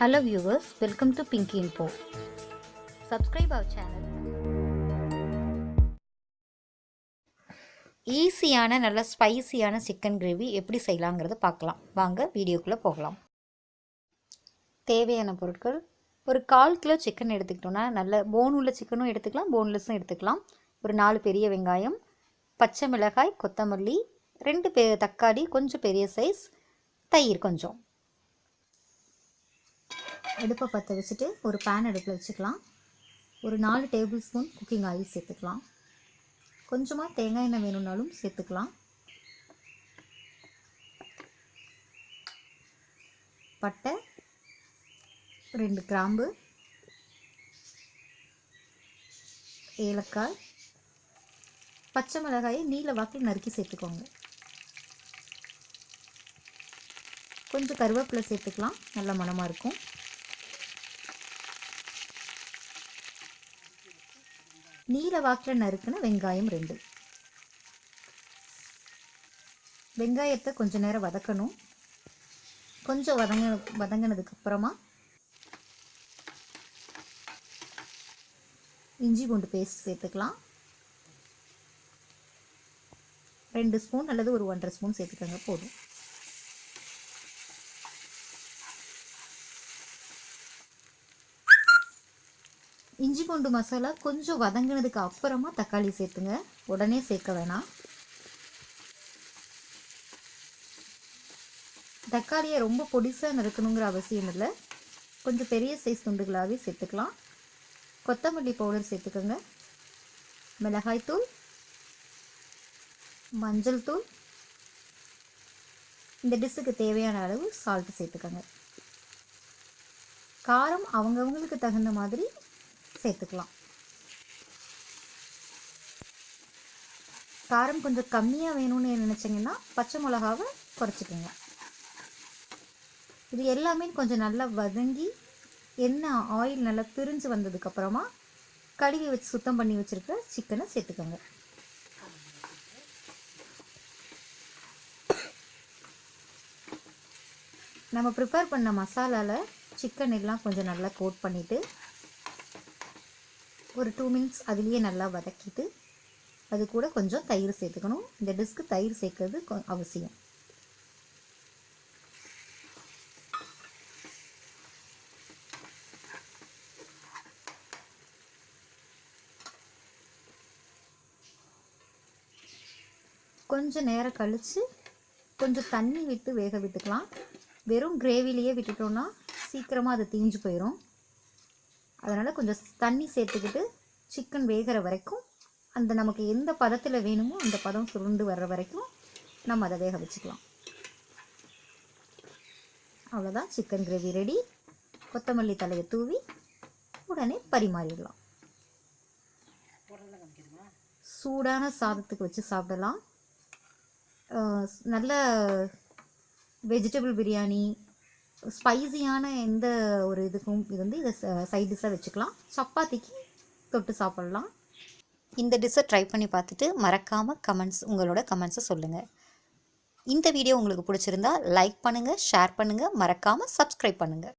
Hello viewers, welcome to Pinky Info. Subscribe our channel. ஈஸியான நல்ல ஸ்பைசியான chicken gravy எப்படி செய்யலாங்கிறத பார்க்கலாம். வாங்க வீடியோக்குள்ளே போகலாம். தேவையான பொருட்கள் ஒரு 1/4 கிலோ சிக்கன் எடுத்துக்கிட்டோன்னா நல்ல போன் உள்ள சிக்கனும் எடுத்துக்கலாம், போன்லெஸ்ஸும் எடுத்துக்கலாம். ஒரு 4 பெரிய வெங்காயம், பச்சை மிளகாய், கொத்தமல்லி, 2 தக்காளி கொஞ்சம் பெரிய சைஸ், தயிர் கொஞ்சம். அடுப்பை பற்ற வச்சுட்டு ஒரு பேன் அடுப்பில் வச்சுக்கலாம். ஒரு 4 டேபிள் ஸ்பூன் குக்கிங் ஆயில் சேர்த்துக்கலாம். கொஞ்சமாக தேங்காய் எண்ணெய் வேணும்னாலும் சேர்த்துக்கலாம். பட்டை, 2 கிராம்பு, ஏலக்காய், பச்சை மிளகாயை நீல வாக்கில் நறுக்கி சேர்த்துக்கோங்க. கொஞ்சம் கருவேப்பிலை சேர்த்துக்கலாம், நல்ல மணமாக இருக்கும். நீல வாக்கில் நறுக்குன வெங்காயம் 2. வெங்காயத்தை கொஞ்சம் நேரம் வதக்கணும். கொஞ்சம் வதங்கினதுக்கு அப்புறமா இஞ்சி பூண்டு பேஸ்ட் சேர்த்துக்கலாம். 2 ஸ்பூன் அல்லது ஒரு 1.5 ஸ்பூன் சேர்த்துக்கோங்க, போதும். இஞ்சி பூண்டு மசாலா கொஞ்சம் வதங்கினதுக்கு அப்புறமா தக்காளி சேர்த்துங்க, உடனே சேர்க்க வேணாம். தக்காளியை ரொம்ப பொடிசாக நறுக்கணுங்கிற அவசியம் இல்லை, கொஞ்சம் பெரிய சைஸ் துண்டுகளாகவே சேர்த்துக்கலாம். கொத்தமல்லி பவுடர் சேர்த்துக்கோங்க, மிளகாய்த்தூள், மஞ்சள் தூள், இந்த டிஷ்ஷுக்கு தேவையான அளவு சால்ட்டு சேர்த்துக்கோங்க. காரம் அவங்கவுங்களுக்கு தகுந்த மாதிரி சேர்த்துக்கலாம். காரம் கொஞ்சம் கம்மியாக வேணும்னு நினச்சிங்கன்னா பச்சை மிளகாவை குறைச்சிக்கோங்க. இது எல்லாமே கொஞ்சம் நல்லா வதங்கி எண்ணெய் ஆயில் நல்லா பிரிஞ்சு வந்ததுக்கப்புறமா கழுவி வச்சு சுத்தம் பண்ணி வச்சுருக்க சிக்கனை சேர்த்துக்கோங்க. நம்ம ப்ரிப்பேர் பண்ண மசாலாவில் சிக்கன் எல்லாம் கொஞ்சம் நல்லா கோட் பண்ணிவிட்டு ஒரு 2 மினிட்ஸ் அதுலேயே நல்லா வதக்கிட்டு அது கூட கொஞ்சம் தயிர் சேர்த்துக்கணும். இந்த டிஷ்க்கு தயிர் சேர்க்கறது அவசியம். கொஞ்சம் நேரம் கழித்து கொஞ்சம் தண்ணி விட்டு வேக விட்டுக்கலாம். வெறும் கிரேவிலேயே விட்டுட்டோன்னா சீக்கிரமாக அது தீஞ்சு போயிடும். அதனால் கொஞ்சம் தண்ணி சேர்த்துக்கிட்டு சிக்கன் வேகிற வரைக்கும் அந்த நமக்கு எந்த பதத்தில் வேணுமோ அந்த பதம் சுருண்டு வர்ற வரைக்கும் நம்ம அதை வேக வச்சுக்கலாம். அவ்வளோதான், சிக்கன் கிரேவி ரெடி. கொத்தமல்லி தலையை தூவி உடனே பரிமாறிடலாம். சூடான சாதத்துக்கு வச்சு சாப்பிடலாம். நல்ல வெஜிடபிள் பிரியாணி, ஸ்பைசியான எந்த ஒரு இதுக்கும் இதை சைட் டிஷ்ஷாக வச்சுக்கலாம். சப்பாத்திக்கு தொட்டு சாப்பிட்லாம். இந்த டிஷ்ஷை ட்ரை பண்ணி பார்த்துட்டு மறக்காமல் உங்களோட கமெண்ட்ஸை சொல்லுங்கள். இந்த வீடியோ உங்களுக்கு பிடிச்சிருந்தா லைக் பண்ணுங்கள், ஷேர் பண்ணுங்கள், மறக்காமல் சப்ஸ்கிரைப் பண்ணுங்கள்.